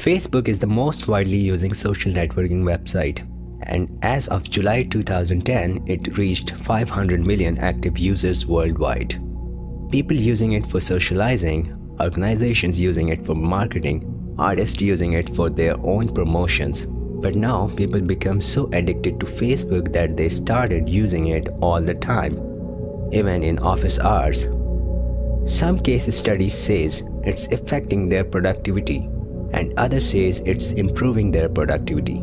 Facebook is the most widely used social networking website, and as of July 2010, it reached 500 million active users worldwide. People using it for socializing, organizations using it for marketing, artists using it for their own promotions. But now people become so addicted to Facebook that they started using it all the time, even in office hours. Some case studies says it's affecting their productivity, and others says it's improving their productivity.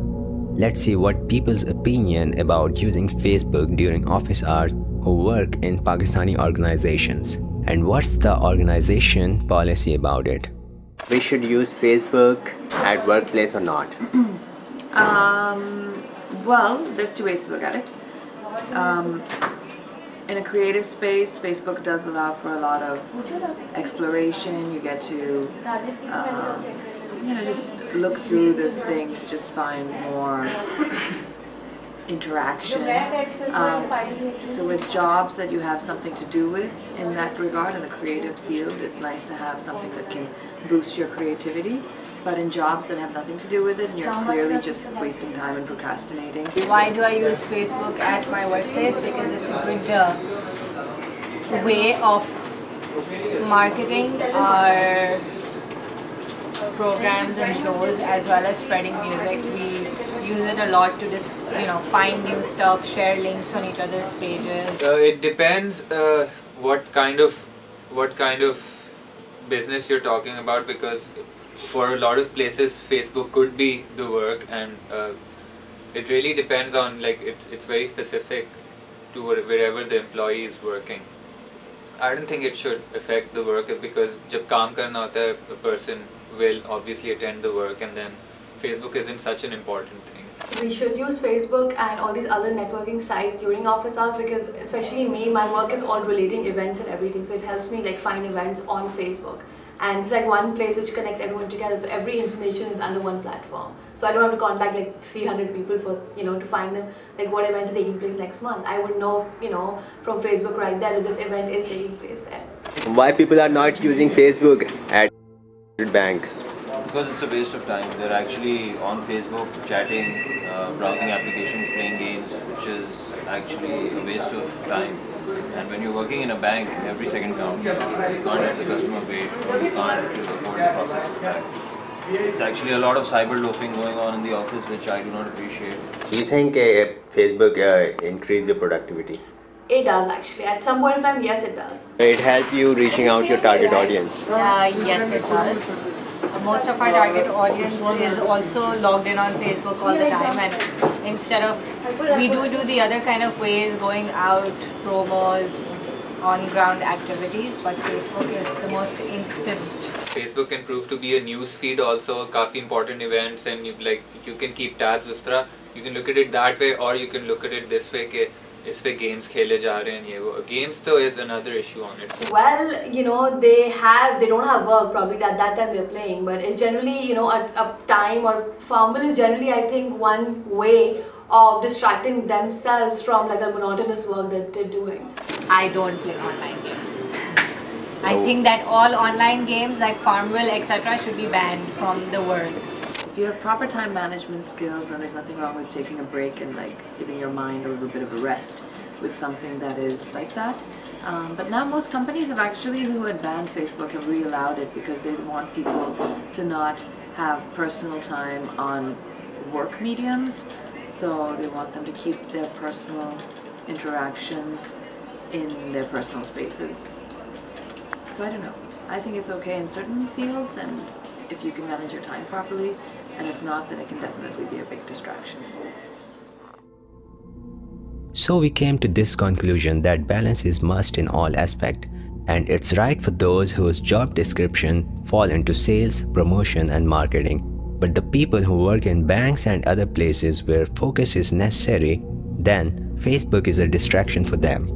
Let's see what people's opinion about using Facebook during office hours who work in Pakistani organizations, and what's the organization policy about it. We should use Facebook at workplace or not? Well, there's two ways to look at it. In a creative space, Facebook does allow for a lot of exploration. You get to, just look through this thing to just find more interaction. So with jobs that you have something to do with in that regard, in the creative field, it's nice to have something that can boost your creativity. But in jobs that have nothing to do with it, and you're clearly just wasting time and procrastinating. Why do I use Facebook at my workplace? Because it's a good way of marketing our programs and shows, as well as spreading music. We use it a lot to just, find new stuff, share links on each other's pages. It depends what kind of business you're talking about, because for a lot of places Facebook could be the work, and it really depends on, it's very specific to wherever the employee is working. I don't think it should affect the work, because jab kaam karna hota hai, a person will obviously attend the work, and then Facebook isn't such an important thing. We should use Facebook and all these other networking sites during office hours, because especially me, my work is all relating events and everything, so it helps me find events on Facebook. And it's one place which connects everyone together, so every information is under one platform. So I don't have to contact 300 people for to find them what events are taking place next month. I would know from Facebook right there that this event is taking place there. Why people are not using Facebook at bank? Because it's a waste of time. They're actually on Facebook chatting, browsing applications, playing games, which is actually a waste of time. And when you're working in a bank, every second counts. You can't let the customer wait, or you can't afford the process of that. It's actually a lot of cyber loafing going on in the office, which I do not appreciate. Do you think Facebook increase your productivity? It does actually. At some point in time, yes, it does. It helps you reaching out your target audience. Yes, it does. Most of our target audience is also logged in on Facebook all the time, and instead of, we do the other kind of ways, going out, promos, on-ground activities, but Facebook is the most instant. Facebook can prove to be a news feed also, काफी important events, and you can keep tabs उस तरह. You can look at it that way, or you can look at it this way कि इस पे games खेले जा रहे हैं ये वो. Games though is another issue on it. Well, they don't have work probably at that time they're playing, but it's generally a time, or Farmville is generally, I think, one way of distracting themselves from a monotonous work that they're doing. I don't play online games. I think that all online games like Farmville, etc. should be banned from the world. If you have proper time management skills, then there's nothing wrong with taking a break and giving your mind a little bit of a rest with something that is like that. But now most companies have actually, who had banned Facebook, have re-allowed it, because they want people to not have personal time on work mediums. So they want them to keep their personal interactions in their personal spaces. So I don't know. I think it's okay in certain fields, and if you can manage your time properly, and if not, then it can definitely be a big distraction. So we came to this conclusion that balance is must in all aspects, and it's right for those whose job description fall into sales, promotion and marketing. But the people who work in banks and other places where focus is necessary, then Facebook is a distraction for them.